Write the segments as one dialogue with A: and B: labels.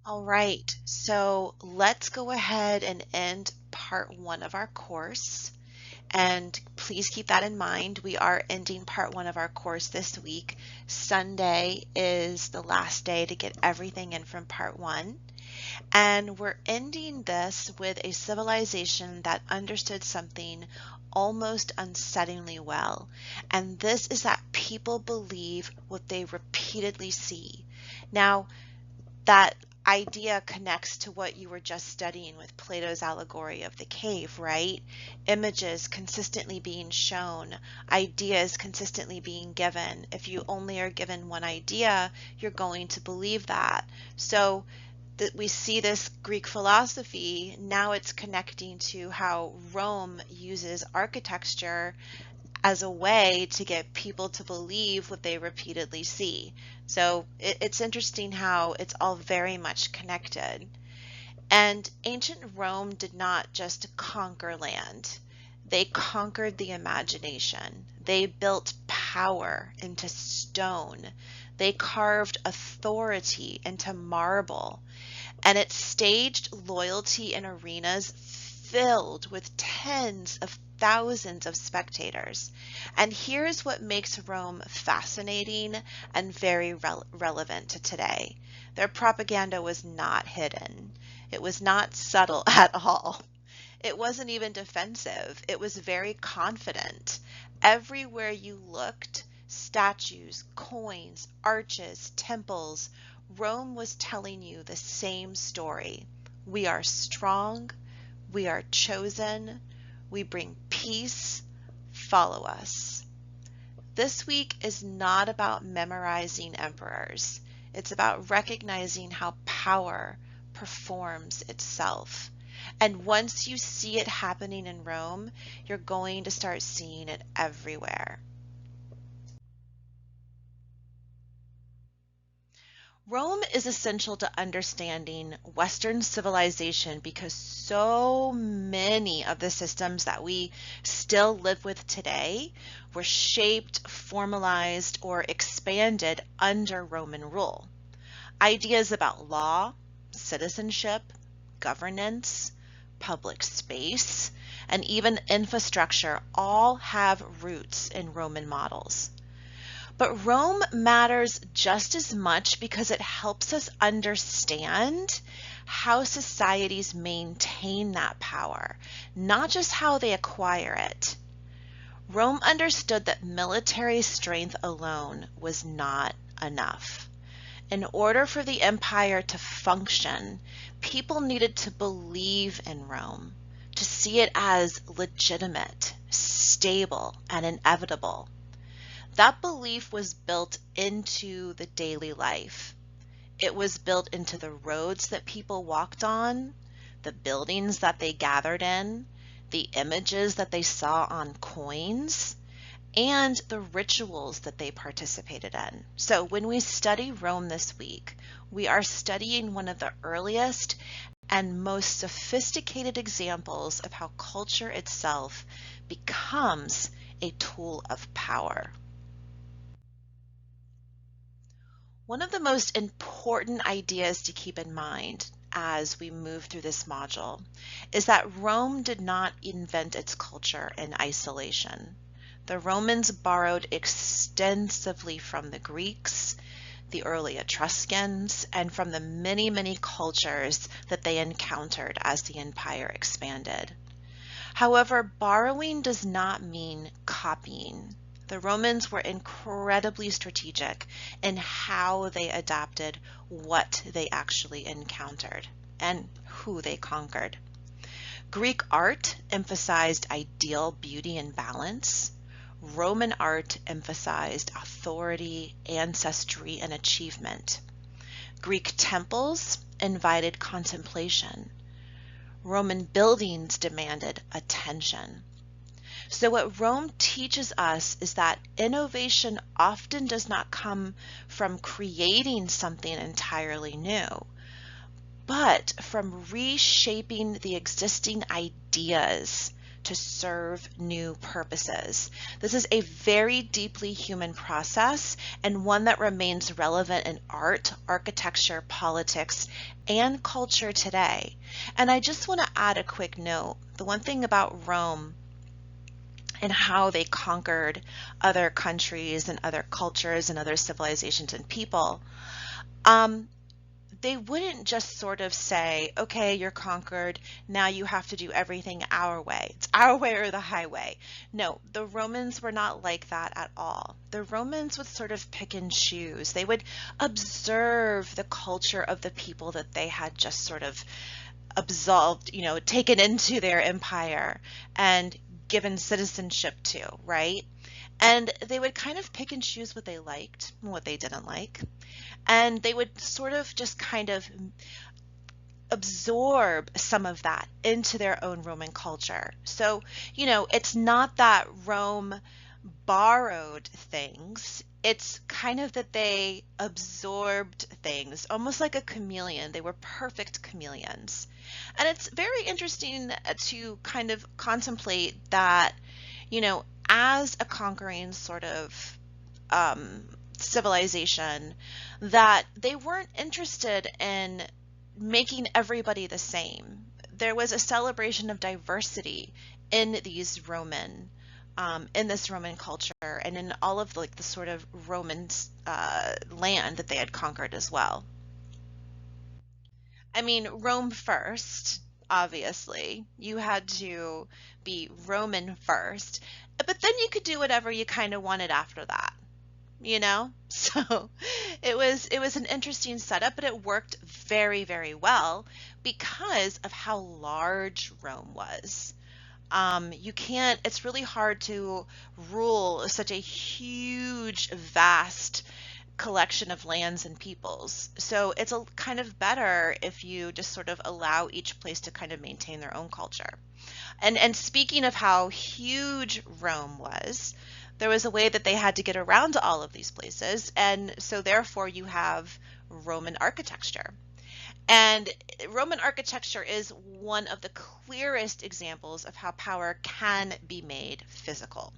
A: All right, so let's go ahead and end part one of our course. And please keep that in mind. We are ending part one of our course this week. Sunday is the last day to get everything in from part one. And we're ending this with a civilization that understood something almost unsettlingly well. And this is that people believe what they repeatedly see. Now, that idea connects to what you were just studying with Plato's allegory of the cave, right? Images consistently being shown, ideas consistently being given. If you only are given one idea, you're going to believe that. So that we see this Greek philosophy, now it's connecting to how Rome uses architecture as a way to get people to believe what they repeatedly see. So it's interesting how it's all very much connected. And ancient Rome did not just conquer land. They conquered the imagination. They built power into stone. They carved authority into marble. And it staged loyalty in arenas filled with tens of thousands of spectators. And here's what makes Rome fascinating and very relevant to today. Their propaganda was not hidden. It was not subtle at all. It wasn't even defensive. It was very confident. Everywhere you looked, statues, coins, arches, temples, Rome was telling you the same story. We are strong. We are chosen. We bring peace. Follow us. This week is not about memorizing emperors. It's about recognizing how power performs itself. And once you see it happening in Rome, you're going to start seeing it everywhere. Rome is essential to understanding Western civilization because so many of the systems that we still live with today were shaped, formalized, or expanded under Roman rule. Ideas about law, citizenship, governance, public space, and even infrastructure all have roots in Roman models. But Rome matters just as much because it helps us understand how societies maintain that power, not just how they acquire it. Rome understood that military strength alone was not enough. In order for the empire to function, people needed to believe in Rome, to see it as legitimate, stable, and inevitable. That belief was built into the daily life. It was built into the roads that people walked on, the buildings that they gathered in, the images that they saw on coins, and the rituals that they participated in. So when we study Rome this week, we are studying one of the earliest and most sophisticated examples of how culture itself becomes a tool of power. One of the most important ideas to keep in mind as we move through this module is that Rome did not invent its culture in isolation. The Romans borrowed extensively from the Greeks, the early Etruscans, and from the many, many cultures that they encountered as the empire expanded. However, borrowing does not mean copying. The Romans were incredibly strategic in how they adapted what they actually encountered and who they conquered. Greek art emphasized ideal beauty and balance. Roman art emphasized authority, ancestry, and achievement. Greek temples invited contemplation. Roman buildings demanded attention. So what Rome teaches us is that innovation often does not come from creating something entirely new, but from reshaping the existing ideas to serve new purposes. This is a very deeply human process and one that remains relevant in art, architecture, politics, and culture today. And I just want to add a quick note. The one thing about Rome and how they conquered other countries and other cultures and other civilizations and people, they wouldn't just sort of say, okay, you're conquered, now you have to do everything our way. It's our way or the highway. No, the Romans were not like that at all. The Romans would sort of pick and choose. They would observe the culture of the people that they had just sort of absolved, taken into their empire and given citizenship to, right? And they would kind of pick and choose what they liked and what they didn't like. And they would sort of just kind of absorb some of that into their own Roman culture. So, it's not that Rome borrowed things. It's kind of that they absorbed things, almost like a chameleon. They were perfect chameleons. And it's very interesting to kind of contemplate that, as a conquering sort of civilization, that they weren't interested in making everybody the same. There was a celebration of diversity in these in this Roman culture and in all of the sort of Roman land that they had conquered as well. I mean, Rome first, obviously. You had to be Roman first, but then you could do whatever you kind of wanted after that. So it was an interesting setup, but it worked very, very well because of how large Rome was. It's really hard to rule such a huge, vast collection of lands and peoples. So it's a kind of better if you just sort of allow each place to kind of maintain their own culture. And speaking of how huge Rome was, there was a way that they had to get around to all of these places. And so therefore you have Roman architecture. And Roman architecture is one of the clearest examples of how power can be made physical.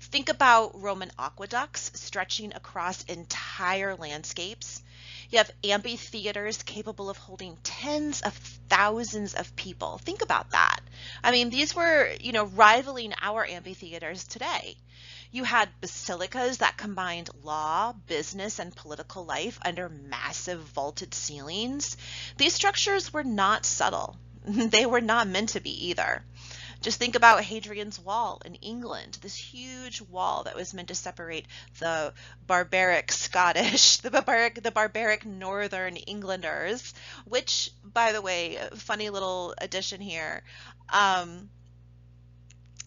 A: Think about Roman aqueducts stretching across entire landscapes. You have amphitheaters capable of holding tens of thousands of people. Think about that. I mean, these were, rivaling our amphitheaters today. You had basilicas that combined law, business, and political life under massive vaulted ceilings. These structures were not subtle. They were not meant to be either. Just think about Hadrian's Wall in England, this huge wall that was meant to separate the barbaric Scottish, the barbaric Northern Englanders, which, by the way, funny little addition here,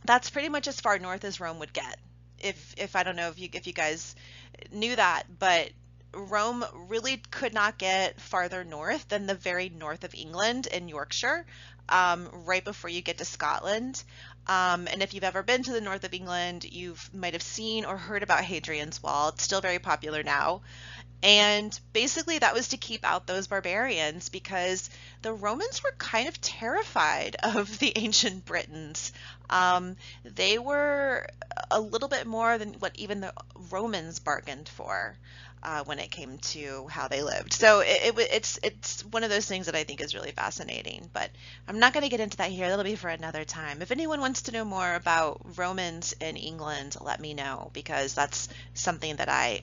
A: that's pretty much as far north as Rome would get. If I don't know if you guys knew that, but Rome really could not get farther north than the very north of England in Yorkshire, right before you get to Scotland. And if you've ever been to the north of England, you might have seen or heard about Hadrian's Wall. It's still very popular now. And basically that was to keep out those barbarians because the Romans were kind of terrified of the ancient Britons. They were a little bit more than what even the Romans bargained for when it came to how they lived. So it's one of those things that I think is really fascinating, but I'm not going to get into that here. That'll be for another time. If anyone wants to know more about Romans in England, let me know because that's something that I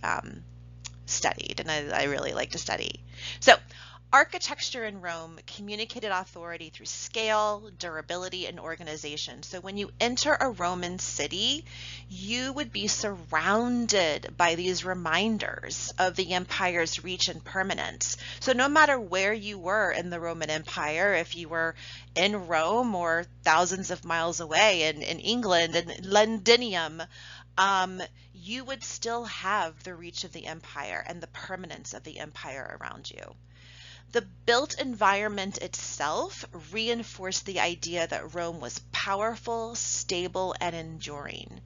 A: studied and I really like to study. So architecture in Rome communicated authority through scale, durability, and organization. So when you enter a Roman city, you would be surrounded by these reminders of the empire's reach and permanence. So no matter where you were in the Roman Empire, if you were in Rome or thousands of miles away in England, in Londinium, you would still have the reach of the empire and the permanence of the empire around you. The built environment itself reinforced the idea that Rome was powerful, stable, and enduring.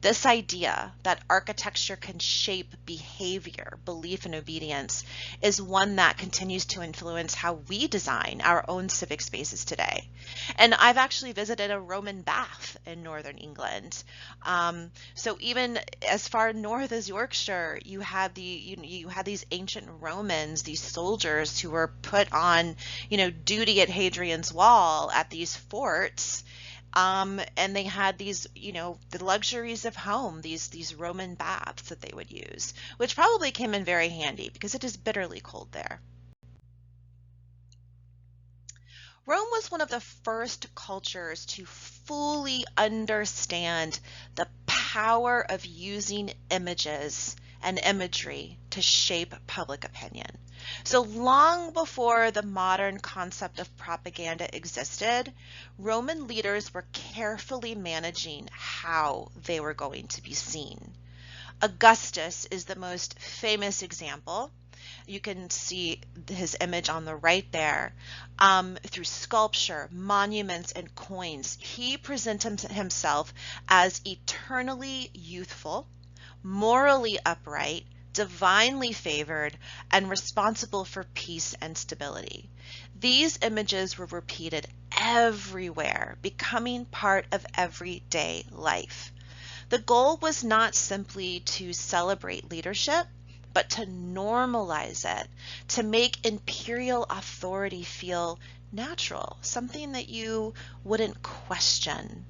A: This idea that architecture can shape behavior, belief, and obedience is one that continues to influence how we design our own civic spaces today. And I've actually visited a Roman bath in northern England. So even as far north as Yorkshire, you had these ancient Romans, these soldiers who were put on, duty at Hadrian's Wall at these forts. And they had these, the luxuries of home, these Roman baths that they would use, which probably came in very handy because it is bitterly cold there. Rome was one of the first cultures to fully understand the power of using images and imagery to shape public opinion. So long before the modern concept of propaganda existed, Roman leaders were carefully managing how they were going to be seen. Augustus is the most famous example. You can see his image on the right there. Through sculpture, monuments, and coins, he presents himself as eternally youthful, morally upright, divinely favored, and responsible for peace and stability. These images were repeated everywhere, becoming part of everyday life. The goal was not simply to celebrate leadership, but to normalize it, to make imperial authority feel natural, something that you wouldn't question.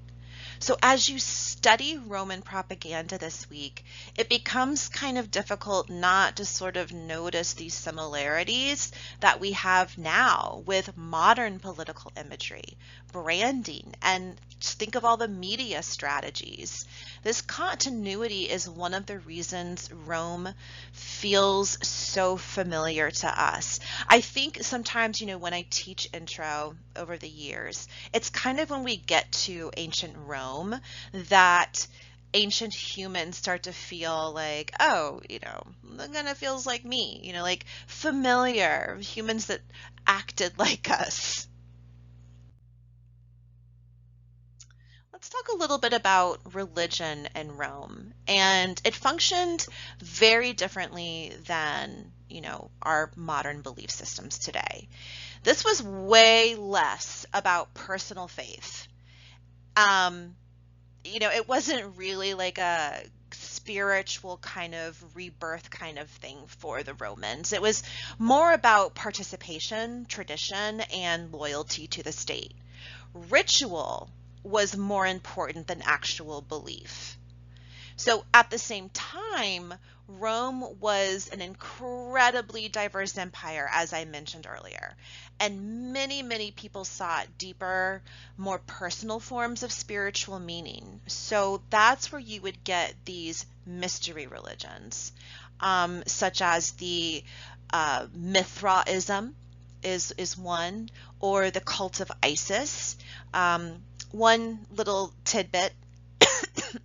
A: So as you study Roman propaganda this week, it becomes kind of difficult not to sort of notice these similarities that we have now with modern political imagery, branding, and just think of all the media strategies. This continuity is one of the reasons Rome feels so familiar to us. I think sometimes, when I teach intro over the years, it's kind of when we get to ancient Rome that ancient humans start to feel like, oh, it kind of feels like me, like familiar humans that acted like us. Let's talk a little bit about religion in Rome. And it functioned very differently than, our modern belief systems today. This was way less about personal faith. It wasn't really like a spiritual kind of rebirth kind of thing for the Romans. It was more about participation, tradition, and loyalty to the state. Ritual was more important than actual belief. So at the same time, Rome was an incredibly diverse empire, as I mentioned earlier, and many, many people sought deeper, more personal forms of spiritual meaning. So that's where you would get these mystery religions, such as the Mithraism is one, or the cult of Isis. One little tidbit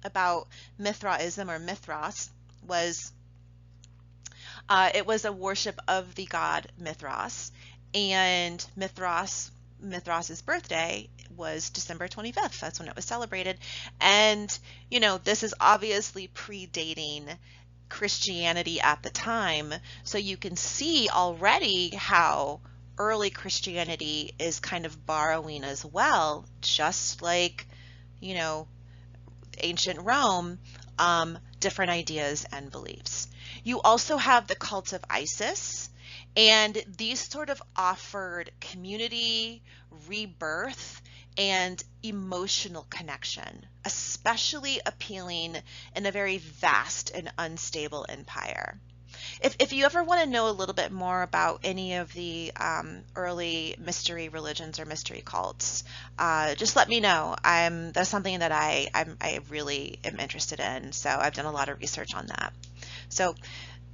A: about Mithraism or Mithras was it was a worship of the god Mithras, and Mithras's birthday was December 25th. That's when it was celebrated. And this is obviously predating Christianity at the time, so you can see already how early Christianity is kind of borrowing as well, just like ancient Rome, different ideas and beliefs. You also have the cult of Isis, and these sort of offered community, rebirth, and emotional connection, especially appealing in a very vast and unstable empire. If you ever want to know a little bit more about any of the early mystery religions or mystery cults, just let me know. That's something that I really am interested in. So I've done a lot of research on that. So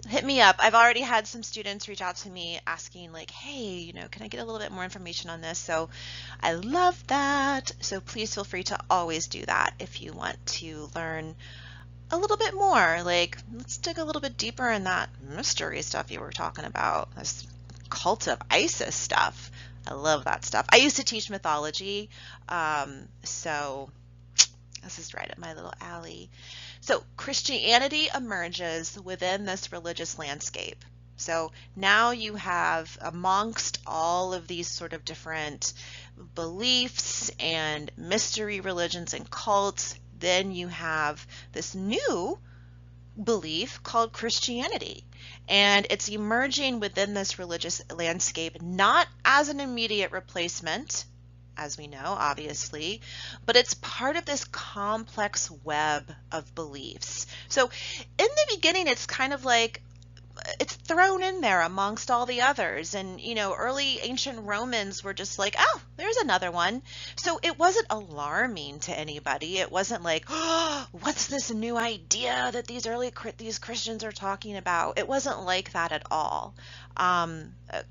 A: hit me up. I've already had some students reach out to me asking like, hey, can I get a little bit more information on this? So I love that. So please feel free to always do that if you want to learn a little bit more. Like, let's dig a little bit deeper in that mystery stuff you were talking about, this cult of Isis stuff. I love that stuff. I used to teach mythology, so This is right up my little alley. So Christianity emerges within this religious landscape. So now you have, amongst all of these sort of different beliefs and mystery religions and cults, then you have this new belief called Christianity. And it's emerging within this religious landscape, not as an immediate replacement, as we know, obviously, but it's part of this complex web of beliefs. So in the beginning, it's kind of like it's thrown in there amongst all the others. And, early ancient Romans were just like, oh, there's another one. So it wasn't alarming to anybody. It wasn't like, oh, what's this new idea that these Christians are talking about? It wasn't like that at all.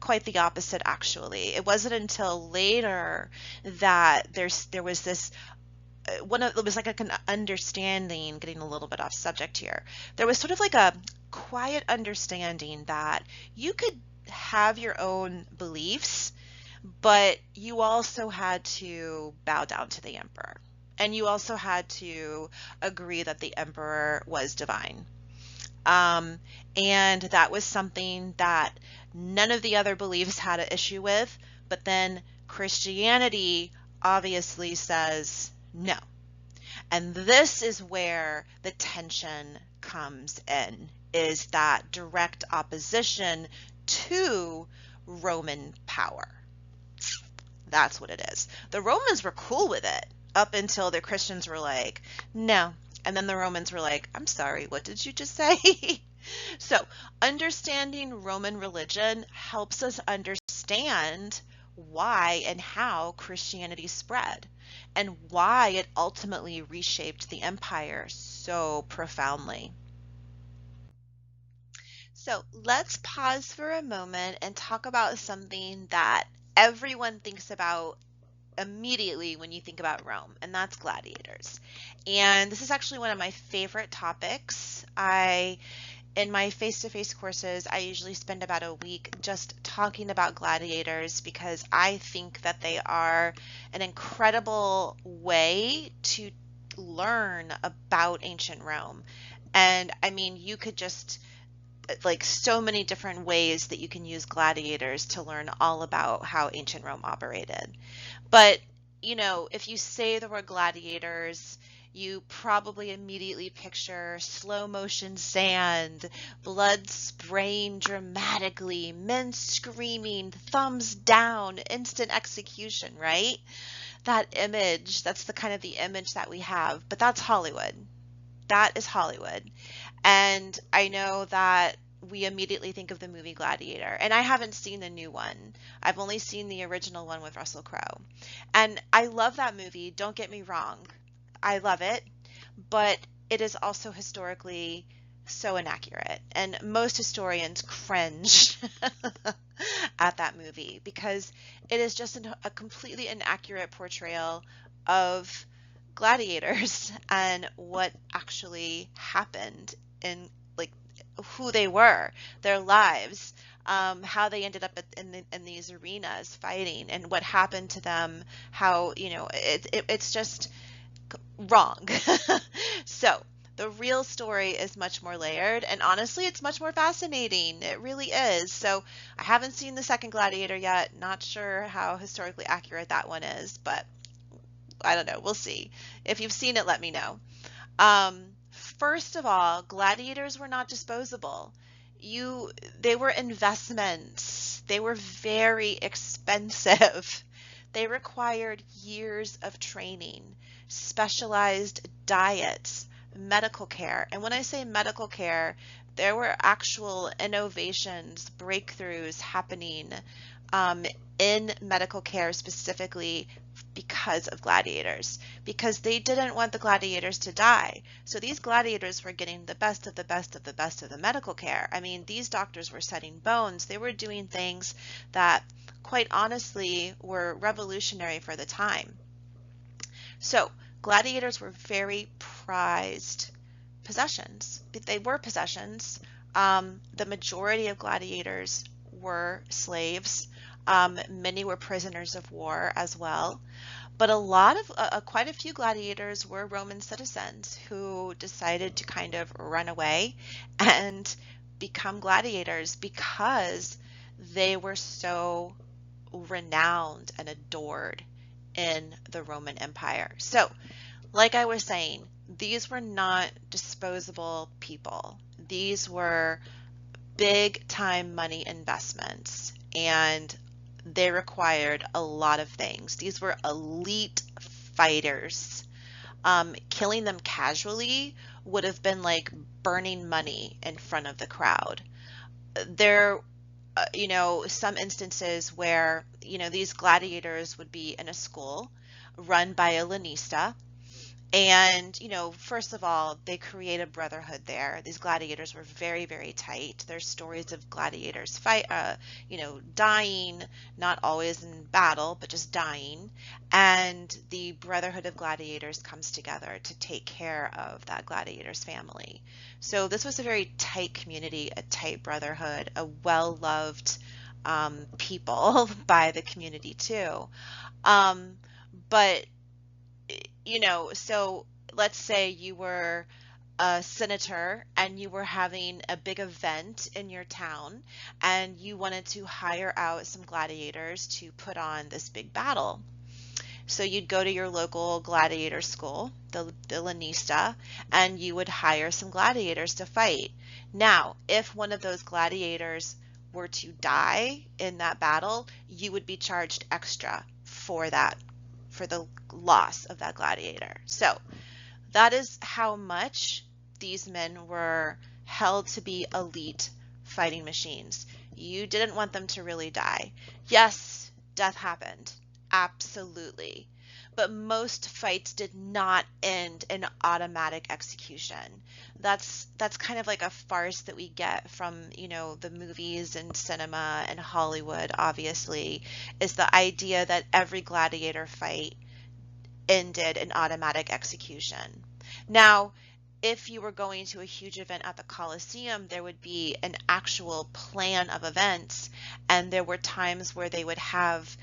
A: Quite the opposite, actually. It wasn't until later that there was this it was like an understanding, getting a little bit off subject here. There was sort of like a quiet understanding that you could have your own beliefs, but you also had to bow down to the emperor. And you also had to agree that the emperor was divine. And that was something that none of the other beliefs had an issue with, but then Christianity obviously says no. And this is where the tension comes in, is that direct opposition to Roman power. That's what it is. The Romans were cool with it up until the Christians were like, no. And then the Romans were like, I'm sorry, what did you just say? So understanding Roman religion helps us understand why and how Christianity spread and why it ultimately reshaped the empire so profoundly. So let's pause for a moment and talk about something that everyone thinks about immediately when you think about Rome, and that's gladiators. And this is actually one of my favorite topics. In my face-to-face courses, I usually spend about a week just talking about gladiators because I think that they are an incredible way to learn about ancient Rome. And I mean, you could just, like, so many different ways that you can use gladiators to learn all about how ancient Rome operated. But, if you say the word gladiators, you probably immediately picture slow motion sand, blood spraying dramatically, men screaming, thumbs down, instant execution, right? That image, that's the image that we have, but that's Hollywood. That is Hollywood. And I know that we immediately think of the movie Gladiator, and I haven't seen the new one. I've only seen the original one with Russell Crowe. And I love that movie, don't get me wrong. I love it, but it is also historically so inaccurate. And most historians cringe at that movie because it is just a completely inaccurate portrayal of gladiators and what actually happened in, like, who they were, their lives, how they ended up in these arenas fighting, and what happened to them, how, it's just wrong. So the real story is much more layered, and honestly, it's much more fascinating. It really is. So I haven't seen the second Gladiator yet. Not sure how historically accurate that one is, but I don't know. We'll see. If you've seen it, let me know. First of all, gladiators were not disposable. They were investments. They were very expensive. They required years of training, specialized diets, medical care. And when I say medical care, there were actual innovations, breakthroughs happening in medical care specifically because of gladiators, because they didn't want the gladiators to die. So these gladiators were getting the best of the best of the best of the medical care. I mean, these doctors were setting bones. They were doing things that, quite honestly, were revolutionary for the time. So gladiators were very prized possessions. They were possessions. The majority of gladiators were slaves. Many were prisoners of war as well. But a lot of, quite a few gladiators were Roman citizens who decided to kind of run away and become gladiators because they were so renowned and adored in the Roman Empire. So, like I was saying, these were not disposable people. These were big time money investments, and they required a lot of things. These were elite fighters. Killing them casually would have been like burning money in front of the crowd. There, some instances where, these gladiators would be in a school run by a lanista. And, first of all, they create a brotherhood there. These gladiators were very, very tight. There's stories of gladiators dying, not always in battle, but just dying. And the brotherhood of gladiators comes together to take care of that gladiator's family. So this was a very tight community, a tight brotherhood, a well-loved people by the community too. But so let's say you were a senator and you were having a big event in your town and you wanted to hire out some gladiators to put on this big battle. So you'd go to your local gladiator school, the lanista, and you would hire some gladiators to fight. Now, if one of those gladiators were to die in that battle, you would be charged extra for that, for the loss of that gladiator. So that is how much these men were held to be elite fighting machines. You didn't want them to really die. Yes, death happened. Absolutely. But most fights did not end in automatic execution. That's kind of like a farce that we get from, the movies and cinema and Hollywood, obviously, is the idea that every gladiator fight ended in automatic execution. Now, if you were going to a huge event at the Colosseum, there would be an actual plan of events, and there were times where they would have,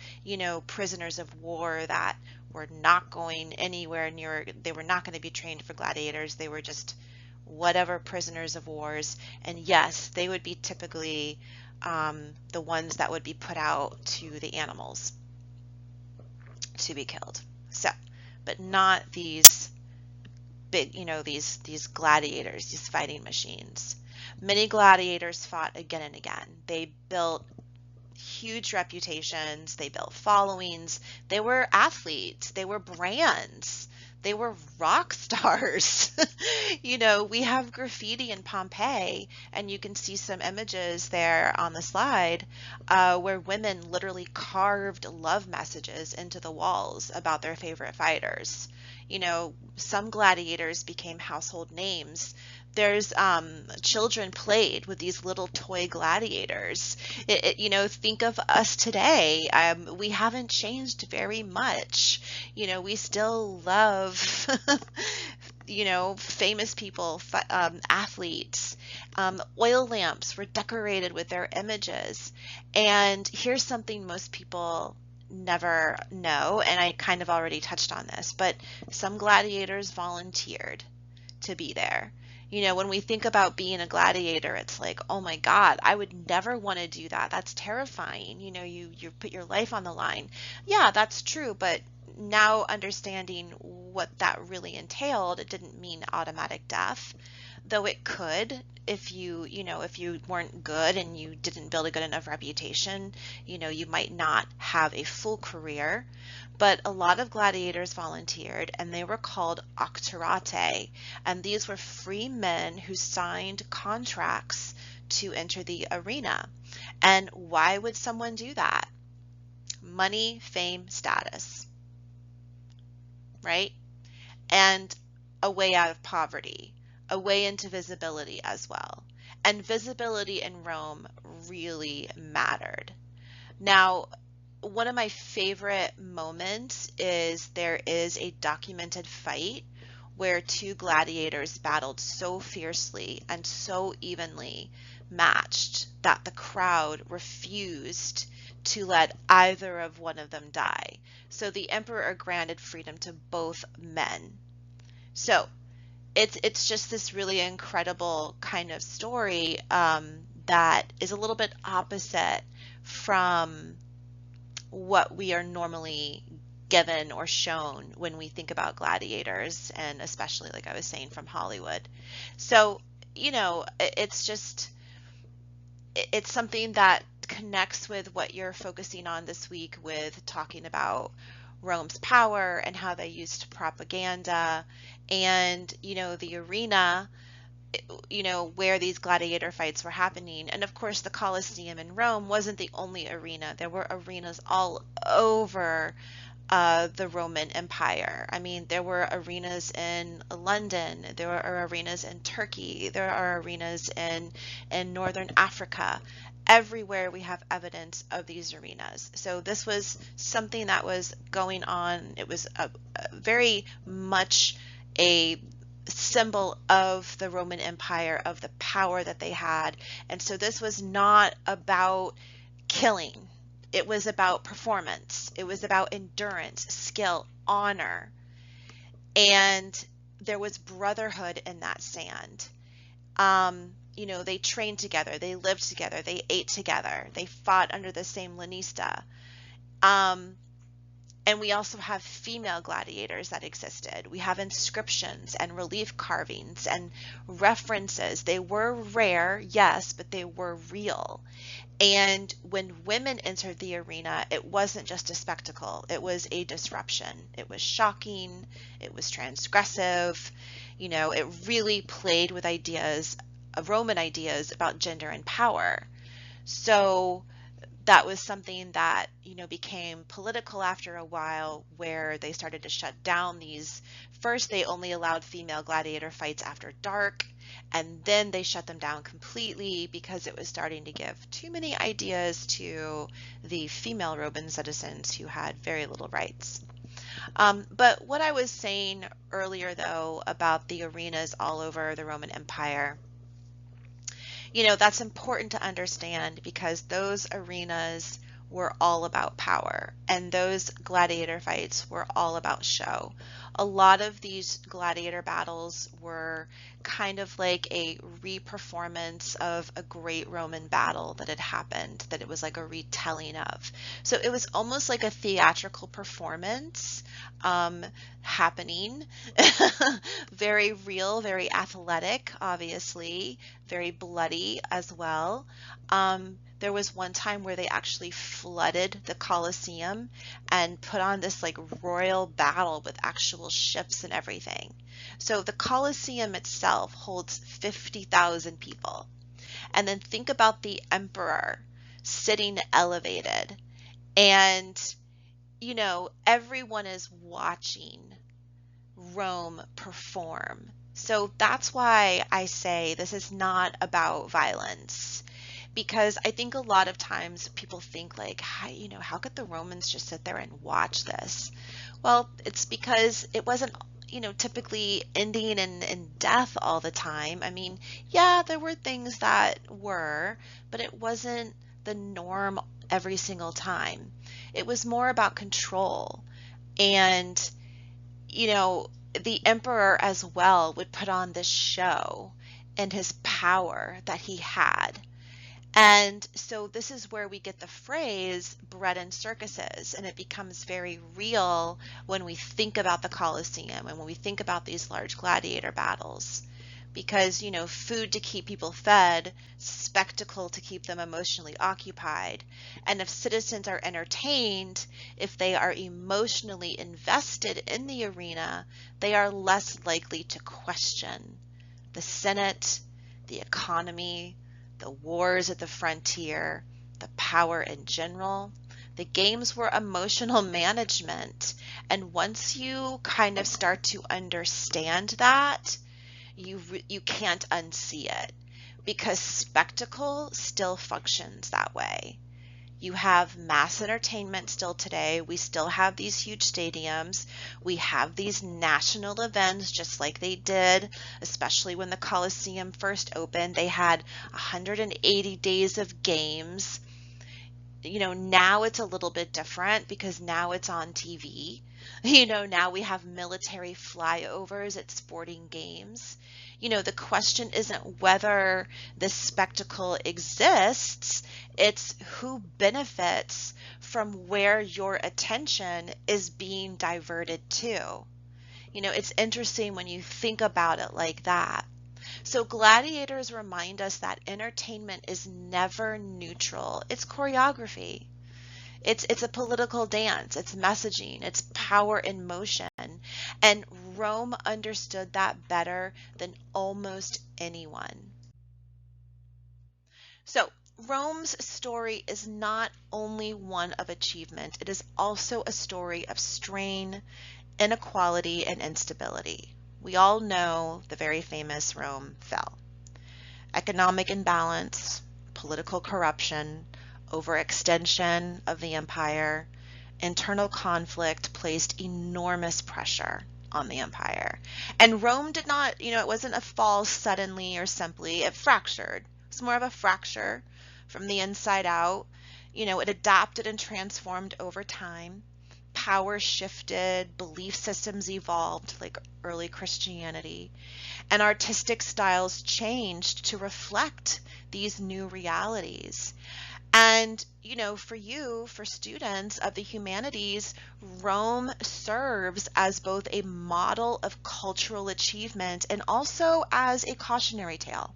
A: prisoners of war that were not going anywhere near, they were not going to be trained for gladiators. They were just whatever prisoners of wars. And yes, they would be typically the ones that would be put out to the animals to be killed. So, but not these big, these gladiators, these fighting machines. Many gladiators fought again and again. They built huge reputations. They built followings. They were athletes. They were brands. They were rock stars. We have graffiti in Pompeii, and you can see some images there on the slide where women literally carved love messages into the walls about their favorite fighters. Some gladiators became household names. There's children played with these little toy gladiators. Think of us today. We haven't changed very much. We still love, famous people, athletes. Oil lamps were decorated with their images. And here's something most people never know, and I kind of already touched on this, but some gladiators volunteered to be there. When we think about being a gladiator, it's like, oh my God, I would never want to do that. That's terrifying. You put your life on the line. Yeah, that's true. But now understanding what that really entailed, it didn't mean automatic death, though it could if you weren't good and you didn't build a good enough reputation, you might not have a full career. But a lot of gladiators volunteered, and they were called auctorate, and these were free men who signed contracts to enter the arena. And why would someone do that? Money, fame, status, right? And a way out of poverty, a way into visibility as well. And visibility in Rome really mattered. Now, one of my favorite moments is there is a documented fight where two gladiators battled so fiercely and so evenly matched that the crowd refused to let either of one of them die. So the emperor granted freedom to both men. So it's just this really incredible kind of story that is a little bit opposite from what we are normally given or shown when we think about gladiators, and especially, like I was saying, from Hollywood. So, it's something that connects with what you're focusing on this week with talking about Rome's power and how they used propaganda and, the arena, where these gladiator fights were happening. And of course, the Colosseum in Rome wasn't the only arena. There were arenas all over the Roman Empire. I mean, there were arenas in London, there are arenas in Turkey, there are arenas in Northern Africa. Everywhere we have evidence of these arenas. So this was something that was going on. It was a very much a symbol of the Roman Empire, of the power that they had. And so this was not about killing. It was about performance. It was about endurance, skill, honor. And there was brotherhood in that sand. They trained together, they lived together, they ate together, they fought under the same lanista. And we also have female gladiators that existed. We have inscriptions and relief carvings and references. They were rare, yes, but they were real. And when women entered the arena, it wasn't just a spectacle. It was a disruption. It was shocking. It was transgressive. It really played with ideas, Roman ideas about gender and power. So that was something that, became political after a while, where they started to shut down these. First, they only allowed female gladiator fights after dark, and then they shut them down completely because it was starting to give too many ideas to the female Roman citizens who had very little rights. But what I was saying earlier, though, about the arenas all over the Roman Empire, that's important to understand because those arenas were all about power and those gladiator fights were all about show. A lot of these gladiator battles were kind of like a re-performance of a great Roman battle that had happened, that it was like a retelling of. So it was almost like a theatrical performance happening. Very real, very athletic, obviously, very bloody as well. There was one time where they actually flooded the Colosseum and put on this like royal battle with actual ships and everything. So the Colosseum itself holds 50,000 people. And then think about the emperor sitting elevated and, everyone is watching Rome perform. So that's why I say this is not about violence. Because I think a lot of times people think like, how could the Romans just sit there and watch this? Well, it's because it wasn't, typically ending in death all the time. I mean, yeah, there were things that were, but it wasn't the norm every single time. It was more about control. And, the emperor as well would put on this show and his power that he had. And so this is where we get the phrase bread and circuses, and it becomes very real when we think about the Colosseum and when we think about these large gladiator battles. Because, food to keep people fed, spectacle to keep them emotionally occupied. And if citizens are entertained, if they are emotionally invested in the arena, they are less likely to question the Senate, the economy, the wars at the frontier, the power in general. The games were emotional management. And once you kind of start to understand that, you can't unsee it, because spectacle still functions that way. You have mass entertainment still today. We still have these huge stadiums. We have these national events just like they did, especially when the Colosseum first opened. They had 180 days of games. now it's a little bit different because now it's on TV. Now we have military flyovers at sporting games. The question isn't whether this spectacle exists, it's who benefits from where your attention is being diverted to. It's interesting when you think about it like that. So gladiators remind us that entertainment is never neutral. It's choreography. It's a political dance. It's messaging. It's power in motion. And Rome understood that better than almost anyone. So Rome's story is not only one of achievement, it is also a story of strain, inequality, and instability. We all know the very famous Rome fell. Economic imbalance, political corruption, overextension of the empire, internal conflict placed enormous pressure on the empire. And Rome did not, it wasn't a fall suddenly or simply, it fractured. It's more of a fracture from the inside out. It adapted and transformed over time. Power shifted, belief systems evolved like early Christianity, and artistic styles changed to reflect these new realities. And, for students of the humanities, Rome serves as both a model of cultural achievement and also as a cautionary tale,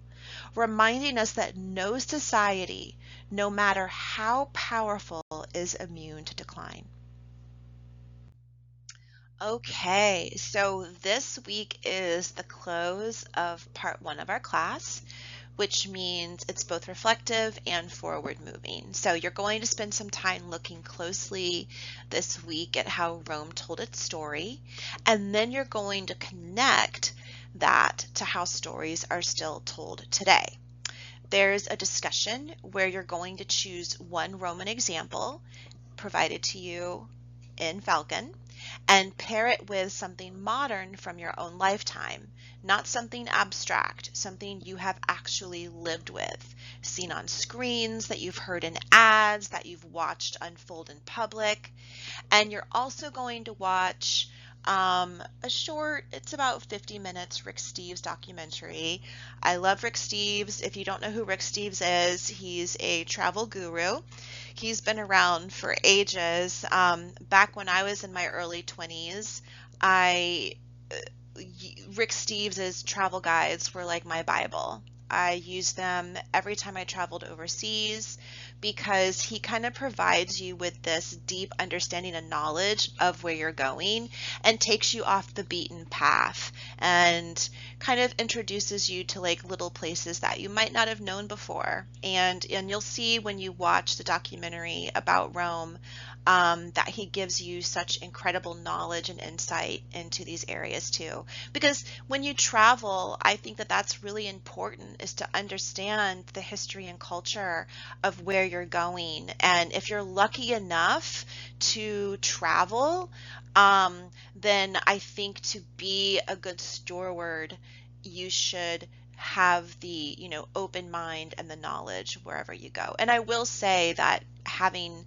A: reminding us that no society, no matter how powerful, is immune to decline. Okay, so this week is the close of part one of our class, which means it's both reflective and forward moving. So you're going to spend some time looking closely this week at how Rome told its story, and then you're going to connect that to how stories are still told today. There's a discussion where you're going to choose one Roman example provided to you in Falcon and pair it with something modern from your own lifetime, not something abstract, something you have actually lived with, seen on screens, that you've heard in ads, that you've watched unfold in public. And you're also going to watch a short, it's about 50 minutes, Rick Steves documentary. I love Rick Steves. If you don't know who Rick Steves is, he's a travel guru. He's been around for ages. Back when I was in my early 20s, Rick Steves' travel guides were like my Bible. I used them every time I traveled overseas because he kind of provides you with this deep understanding and knowledge of where you're going and takes you off the beaten path and kind of introduces you to like little places that you might not have known before. And you'll see when you watch the documentary about Rome that he gives you such incredible knowledge and insight into these areas too. Because when you travel, I think that that's really important, is to understand the history and culture of where you're going. And if you're lucky enough to travel, then I think to be a good steward, you should have the, open mind and the knowledge wherever you go. And I will say that having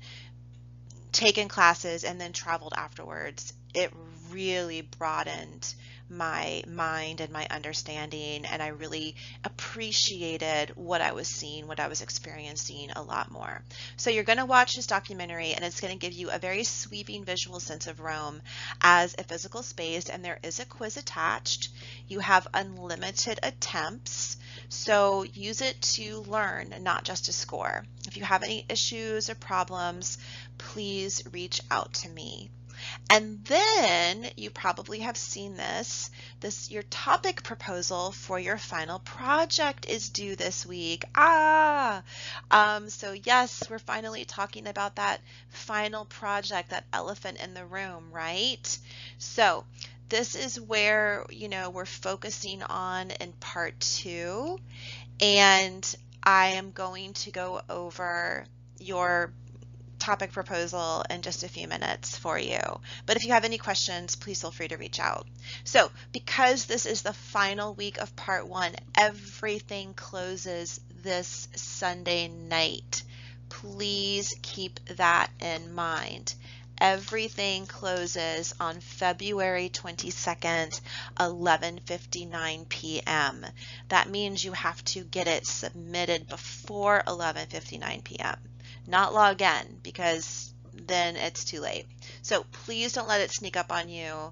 A: taken classes and then traveled afterwards, it really broadened my mind and my understanding, and I really appreciated what I was seeing, what I was experiencing a lot more. So you're going to watch this documentary, and it's going to give you a very sweeping visual sense of Rome as a physical space, and there is a quiz attached. You have unlimited attempts, so use it to learn, not just to score. If you have any issues or problems, please reach out to me. And then you probably have seen this, your topic proposal for your final project is due this week. So yes, we're finally talking about that final project, that elephant in the room, right? So this is where, we're focusing on in part 2, and I am going to go over your topic proposal in just a few minutes for you. But if you have any questions, please feel free to reach out. So because this is the final week of part 1, everything closes this Sunday night. Please keep that in mind. Everything closes on February 22nd, 11:59 p.m. That means you have to get it submitted before 11:59 p.m. Not log in, because then it's too late. So please don't let it sneak up on you.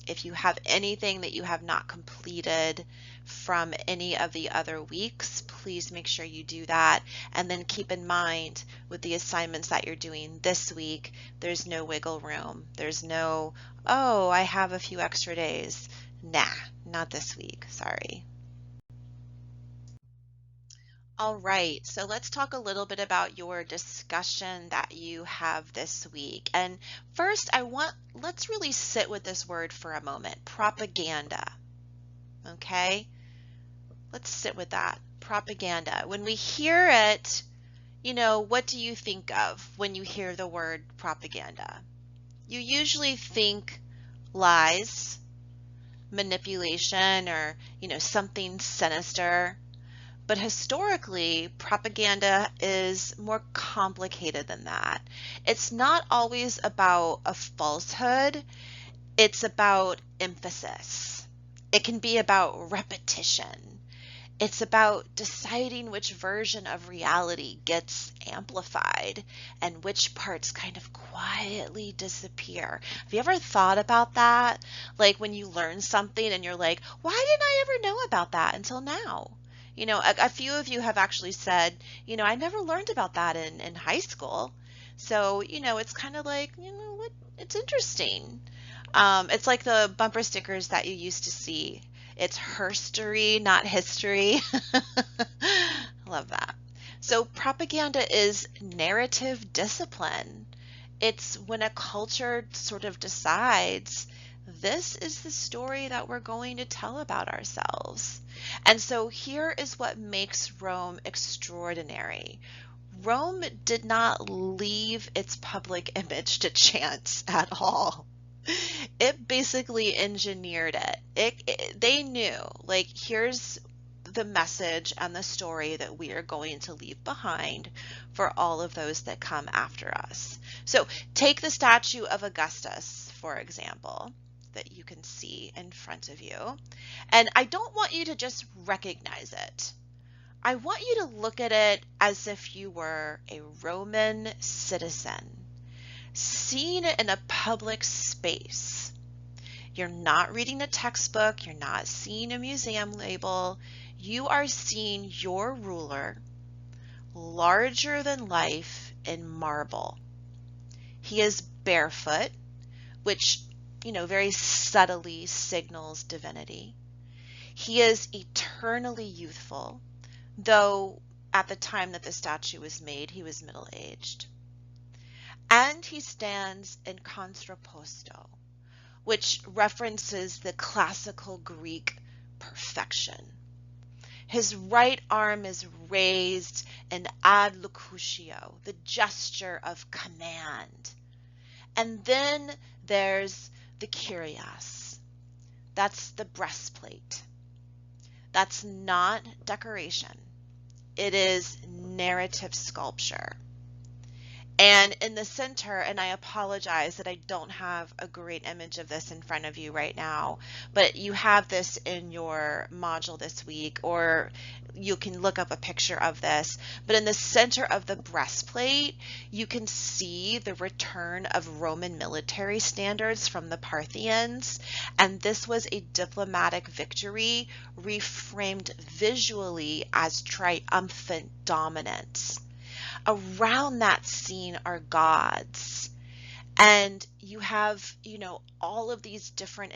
A: If you have anything that you have not completed from any of the other weeks, please make sure you do that. And then keep in mind, with the assignments that you're doing this week, there's no wiggle room. There's no, oh, I have a few extra days. Nah, not this week. Sorry. All right, so let's talk a little bit about your discussion that you have this week. And first, let's really sit with this word for a moment, propaganda. Okay, let's sit with that, propaganda. When we hear it, what do you think of when you hear the word propaganda? You usually think lies, manipulation, or, something sinister. But historically, propaganda is more complicated than that. It's not always about a falsehood, it's about emphasis. It can be about repetition. It's about deciding which version of reality gets amplified and which parts kind of quietly disappear. Have you ever thought about that? Like when you learn something and you're like, why didn't I ever know about that until now? A few of you have actually said, I never learned about that in high school. So, it's kind of like, what? It's interesting. It's like the bumper stickers that you used to see. It's herstory, not history. Love that. So propaganda is narrative discipline. It's when a culture sort of decides this is the story that we're going to tell about ourselves. And so here is what makes Rome extraordinary. Rome did not leave its public image to chance at all. It basically engineered it. They knew, like, here's the message and the story that we are going to leave behind for all of those that come after us. So take the statue of Augustus, for example, that you can see in front of you. And I don't want you to just recognize it. I want you to look at it as if you were a Roman citizen, seeing it in a public space. You're not reading a textbook, you're not seeing a museum label, you are seeing your ruler larger than life in marble. He is barefoot, which very subtly signals divinity. He is eternally youthful, though at the time that the statue was made, he was middle-aged. And he stands in contrapposto, which references the classical Greek perfection. His right arm is raised in ad locutio, the gesture of command. And then there's the Kyrios. That's the breastplate. That's not decoration. It is narrative sculpture. And in the center, and I apologize that I don't have a great image of this in front of you right now, but you have this in your module this week, or you can look up a picture of this. But in the center of the breastplate, you can see the return of Roman military standards from the Parthians. And this was a diplomatic victory reframed visually as triumphant dominance. Around that scene are gods, and you have all of these different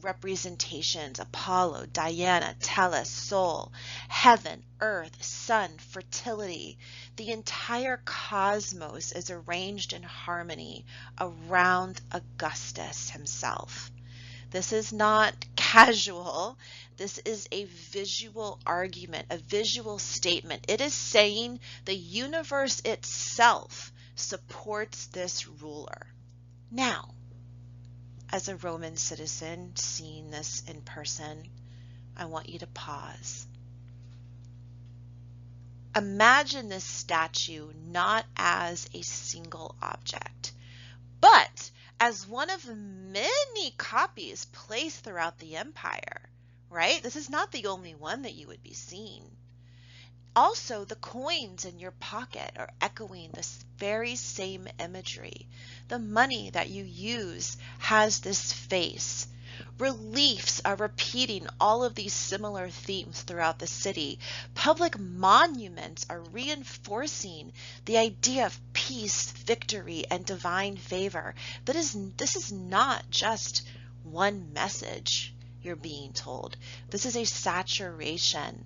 A: representations: Apollo, Diana, Tellus, Sol, heaven, earth, sun, fertility. The entire cosmos is arranged in harmony around Augustus himself. This is not casual. This is a visual argument, a visual statement. It is saying the universe itself supports this ruler. Now, as a Roman citizen seeing this in person, I want you to pause. Imagine this statue not as a single object, but as one of many copies placed throughout the empire, right? This is not the only one that you would be seeing. Also, the coins in your pocket are echoing this very same imagery. The money that you use has this face. Reliefs are repeating all of these similar themes throughout the city. Public monuments are reinforcing the idea of peace, victory, and divine favor. This is not just one message you're being told. This is a saturation.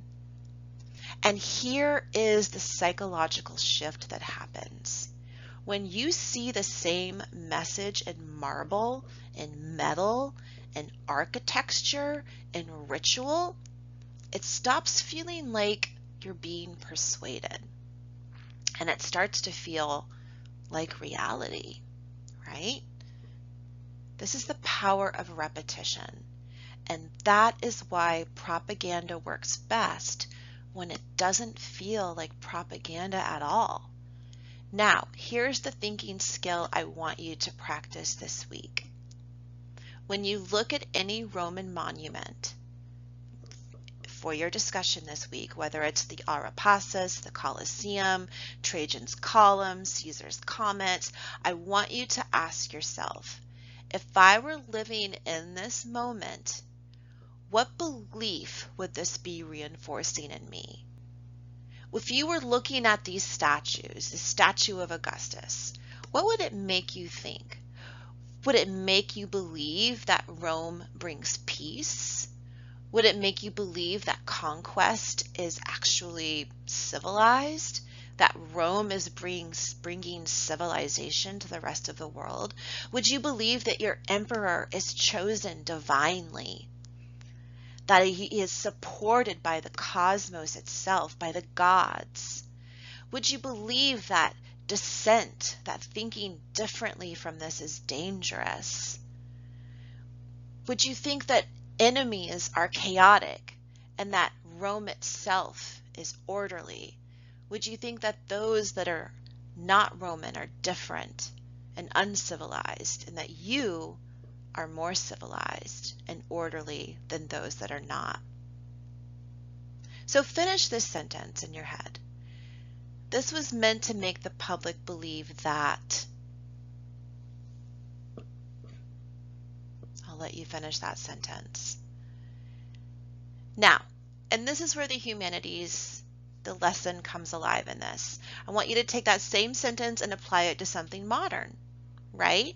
A: And here is the psychological shift that happens. When you see the same message in marble, in metal, in architecture, in ritual, it stops feeling like you're being persuaded. And it starts to feel like reality, right? This is the power of repetition. And that is why propaganda works best when it doesn't feel like propaganda at all. Now, here's the thinking skill I want you to practice this week. When you look at any Roman monument for your discussion this week, whether it's the Arapacis, the Colosseum, Trajan's Column, Caesar's Comet, I want you to ask yourself, if I were living in this moment, what belief would this be reinforcing in me? If you were looking at these statues, the statue of Augustus, what would it make you think? Would it make you believe that Rome brings peace? Would it make you believe that conquest is actually civilized? That Rome is bringing civilization to the rest of the world? Would you believe that your emperor is chosen divinely? That he is supported by the cosmos itself, by the gods? Would you believe that dissent, that thinking differently from this is dangerous? Would you think that enemies are chaotic and that Rome itself is orderly? Would you think that those that are not Roman are different and uncivilized, and that you are more civilized and orderly than those that are not? So finish this sentence in your head. This was meant to make the public believe that. I'll let you finish that sentence. Now, and this is where the humanities, the lesson comes alive in this. I want you to take that same sentence and apply it to something modern, right?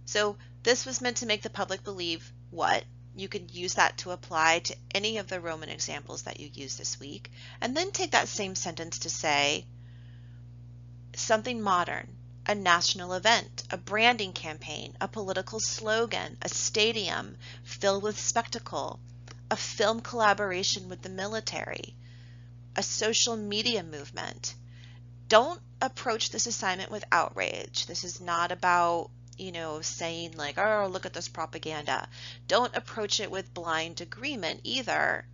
A: So this was meant to make the public believe what? You could use that to apply to any of the Roman examples that you use this week, and then take that same sentence to say something modern, a national event, a branding campaign, a political slogan, a stadium filled with spectacle, a film collaboration with the military, a social media movement. Don't approach this assignment with outrage. This is not about saying like, oh, look at this propaganda. Don't approach it with blind agreement either.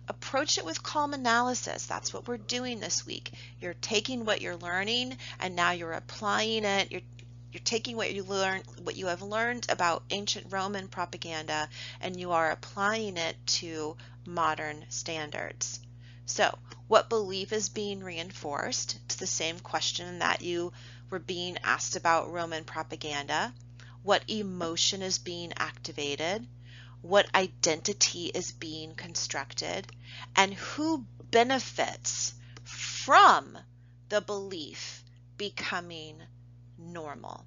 A: Approach it with calm analysis. That's what we're doing this week. You're taking what you're learning and now you're applying it. You're taking what you have learned about ancient Roman propaganda, and you are applying it to modern standards. So, what belief is being reinforced? It's the same question that you were being asked about Roman propaganda. What emotion is being activated? What identity is being constructed? And who benefits from the belief becoming normal?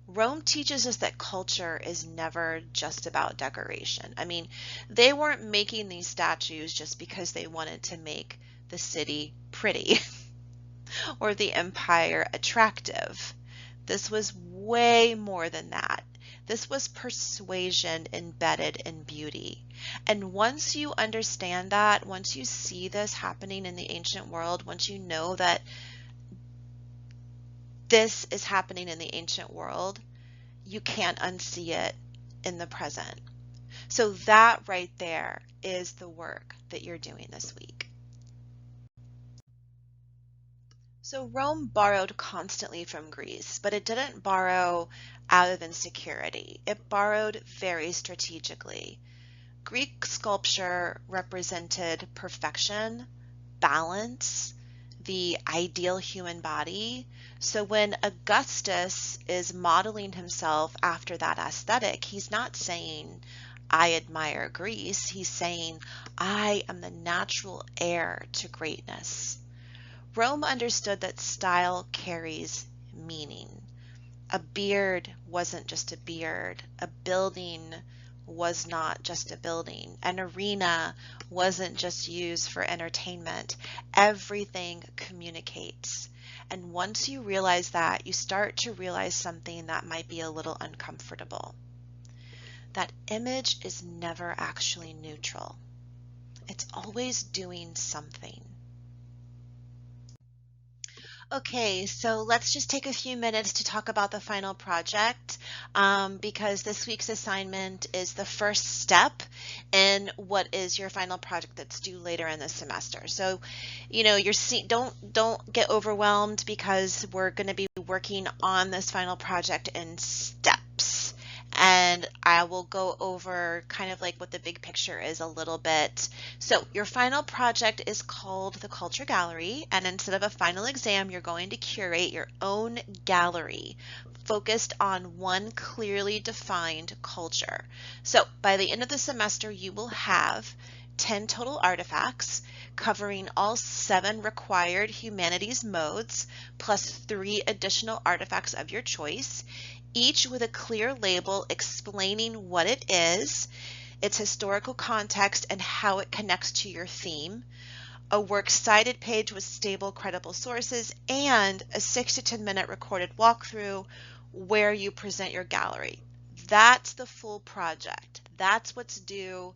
A: Rome teaches us that culture is never just about decoration. I mean, they weren't making these statues just because they wanted to make the city pretty or the empire attractive. This was way more than that. This was persuasion embedded in beauty. And once you understand that, once you see this happening in the ancient world, once you know that this is happening in the ancient world, you can't unsee it in the present. So that right there is the work that you're doing this week. So Rome borrowed constantly from Greece, but it didn't borrow out of insecurity. It borrowed very strategically. Greek sculpture represented perfection, balance, the ideal human body. So when Augustus is modeling himself after that aesthetic, he's not saying, I admire Greece. He's saying, I am the natural heir to greatness. Rome understood that style carries meaning. A beard wasn't just a beard. A building was not just a building. An arena wasn't just used for entertainment. Everything communicates. And once you realize that, you start to realize something that might be a little uncomfortable. That image is never actually neutral. It's always doing something. Okay, so let's just take a few minutes to talk about the final project because this week's assignment is the first step in what is your final project that's due later in the semester. So, don't get overwhelmed because we're going to be working on this final project in steps. And I will go over kind of like what the big picture is a little bit. So your final project is called the Culture Gallery, and instead of a final exam, you're going to curate your own gallery focused on one clearly defined culture. So by the end of the semester, you will have 10 total artifacts covering all 7 required humanities modes, plus 3 additional artifacts of your choice, each with a clear label explaining what it is, its historical context, and how it connects to your theme, a works cited page with stable, credible sources, and a 6 to 10 minute recorded walkthrough where you present your gallery. That's the full project. That's what's due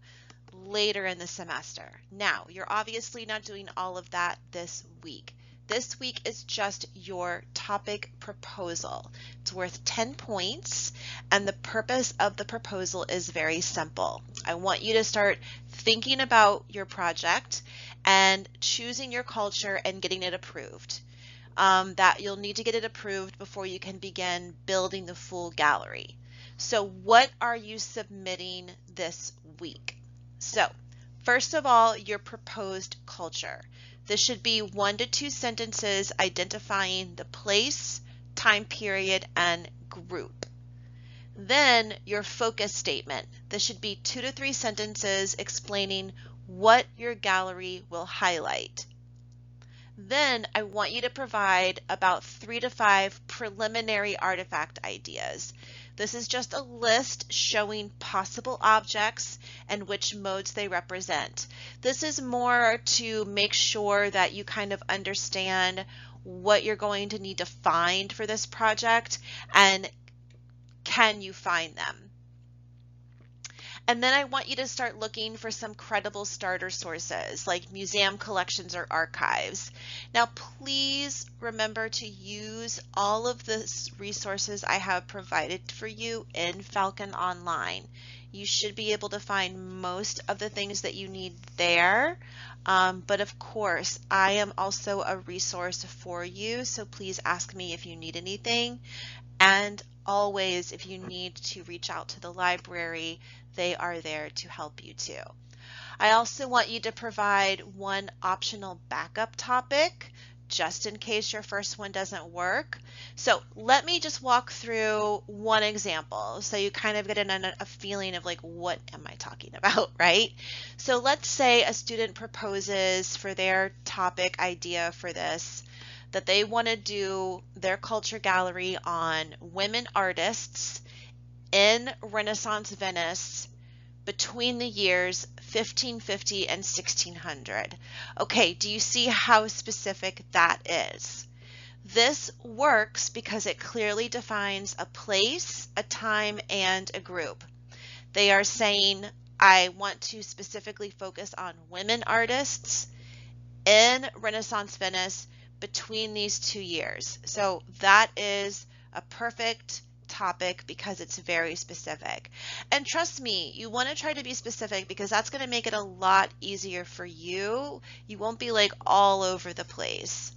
A: later in the semester. Now, you're obviously not doing all of that this week. This week is just your topic proposal. It's worth 10 points, and the purpose of the proposal is very simple. I want you to start thinking about your project and choosing your culture and getting it approved. That you'll need to get it approved before you can begin building the full gallery. So what are you submitting this week? So first of all, your proposed culture. This should be 1 to 2 sentences identifying the place, time period, and group. Then your focus statement. This should be 2 to 3 sentences explaining what your gallery will highlight. Then I want you to provide about 3 to 5 preliminary artifact ideas. This is just a list showing possible objects and which modes they represent. This is more to make sure that you kind of understand what you're going to need to find for this project and can you find them. And then I want you to start looking for some credible starter sources like museum collections or archives. Now, please remember to use all of the resources I have provided for you in Falcon Online. You should be able to find most of the things that you need there. But of course, I am also a resource for you, so please ask me if you need anything. And always, if you need to reach out to the library, they are there to help you too. I also want you to provide one optional backup topic just in case your first one doesn't work. So let me just walk through one example so you kind of get a feeling of like, what am I talking about, right? So let's say a student proposes for their topic idea for this that they want to do their culture gallery on women artists in Renaissance Venice between the years 1550 and 1600. Okay, do you see how specific that is? This works because it clearly defines a place, a time, and a group. They are saying, I want to specifically focus on women artists in Renaissance Venice between these 2 years. So that is a perfect topic because it's very specific. And trust me, you want to try to be specific because that's going to make it a lot easier for you. You won't be like all over the place.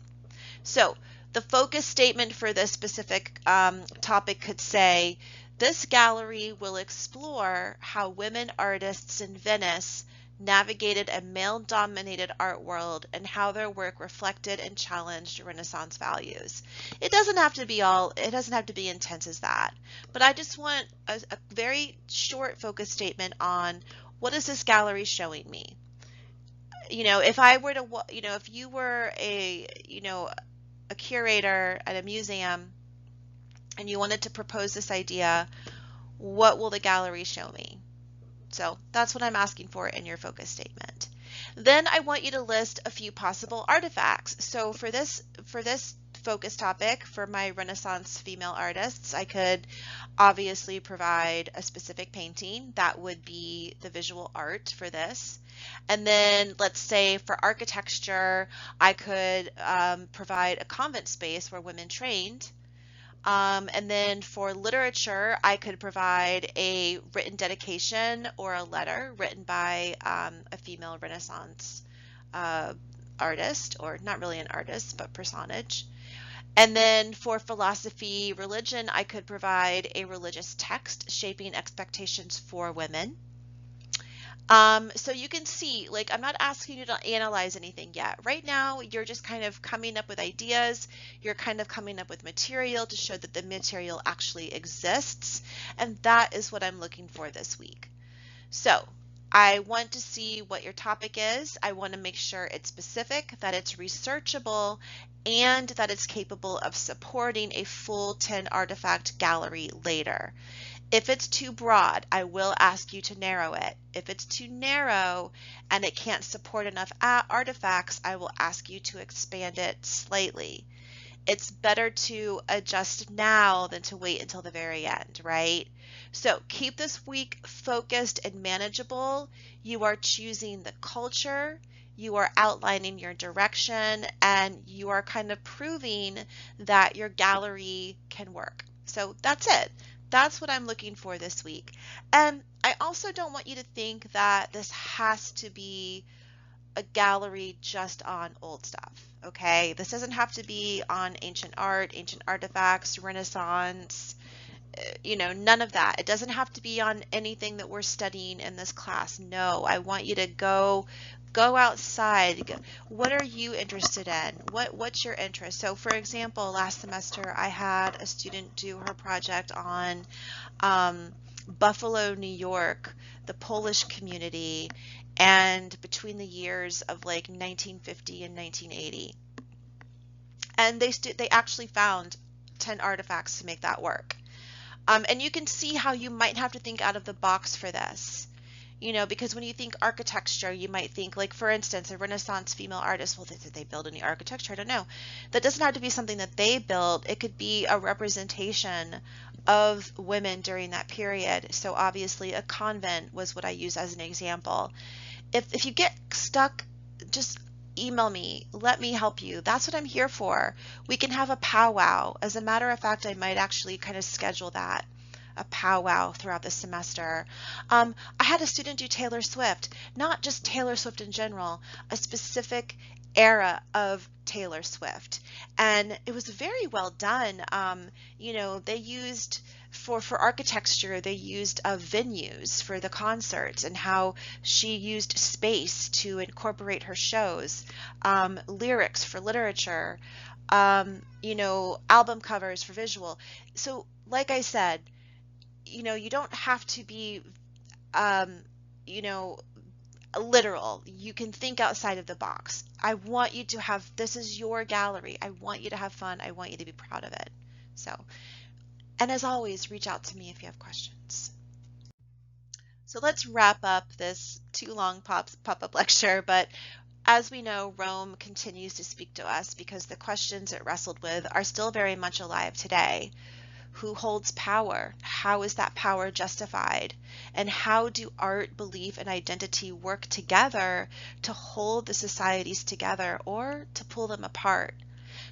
A: So the focus statement for this specific topic could say, this gallery will explore how women artists in Venice navigated a male-dominated art world and how their work reflected and challenged Renaissance values. It doesn't have to be it doesn't have to be intense as that, but I just want a very short focus statement on what is this gallery showing me? If I were to, if you were a curator at a museum and you wanted to propose this idea, what will the gallery show me? So that's what I'm asking for in your focus statement. Then I want you to list a few possible artifacts. So for this focus topic, for my Renaissance female artists, I could obviously provide a specific painting. That would be the visual art for this. And then let's say for architecture, I could provide a convent space where women trained. And then for literature, I could provide a written dedication or a letter written by a female Renaissance artist, or not really an artist, but personage. And then for philosophy, religion, I could provide a religious text shaping expectations for women. So you can see, like, I'm not asking you to analyze anything yet. Right now, you're just kind of coming up with ideas. You're kind of coming up with material to show that the material actually exists. And that is what I'm looking for this week. So I want to see what your topic is. I want to make sure it's specific, that it's researchable, and that it's capable of supporting a full 10 artifact gallery later. If it's too broad, I will ask you to narrow it. If it's too narrow and it can't support enough artifacts, I will ask you to expand it slightly. It's better to adjust now than to wait until the very end, right? So keep this week focused and manageable. You are choosing the culture, you are outlining your direction, and you are kind of proving that your gallery can work. So that's it. That's what I'm looking for this week. And I also don't want you to think that this has to be a gallery just on old stuff, okay? This doesn't have to be on ancient art, ancient artifacts, Renaissance, none of that. It doesn't have to be on anything that we're studying in this class. No, I want you to go outside. What are you interested in? What's your interest? So for example, last semester I had a student do her project on Buffalo, New York, the Polish community, and between the years of like 1950 and 1980. And they actually found 10 artifacts to make that work. And you can see how you might have to think out of the box for this. Because when you think architecture, you might think, like, for instance, a Renaissance female artist, well, did they build any architecture? I don't know. That doesn't have to be something that they built. It could be a representation of women during that period. So obviously a convent was what I use as an example. If you get stuck, just email me. Let me help you. That's what I'm here for. We can have a powwow. As a matter of fact, I might actually kind of schedule that. A powwow throughout the semester. I had a student do Taylor Swift, not just Taylor Swift in general, a specific era of Taylor Swift, and it was very well done. They used for architecture, they used venues for the concerts and how she used space to incorporate her shows, lyrics for literature, album covers for visual. So like I said, you don't have to be, literal. You can think outside of the box. I want you to have, this is your gallery. I want you to have fun. I want you to be proud of it. So, and as always, reach out to me if you have questions. So let's wrap up this too long pop-up lecture, but as we know, Rome continues to speak to us because the questions it wrestled with are still very much alive today. Who holds power? How is that power justified? And how do art, belief, and identity work together to hold the societies together or to pull them apart?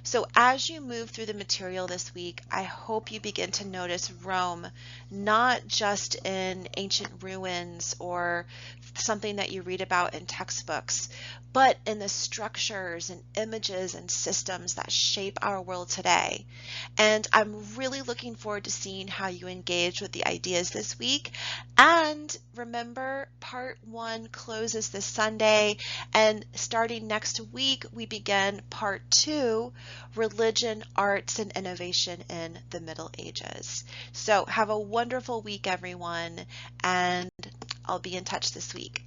A: So as you move through the material this week, I hope you begin to notice Rome, not just in ancient ruins or something that you read about in textbooks, but in the structures and images and systems that shape our world today. And I'm really looking forward to seeing how you engage with the ideas this week. And remember, part one closes this Sunday, and starting next week, we begin part two, religion, arts, and innovation in the Middle Ages. So have a wonderful week, everyone, and I'll be in touch this week.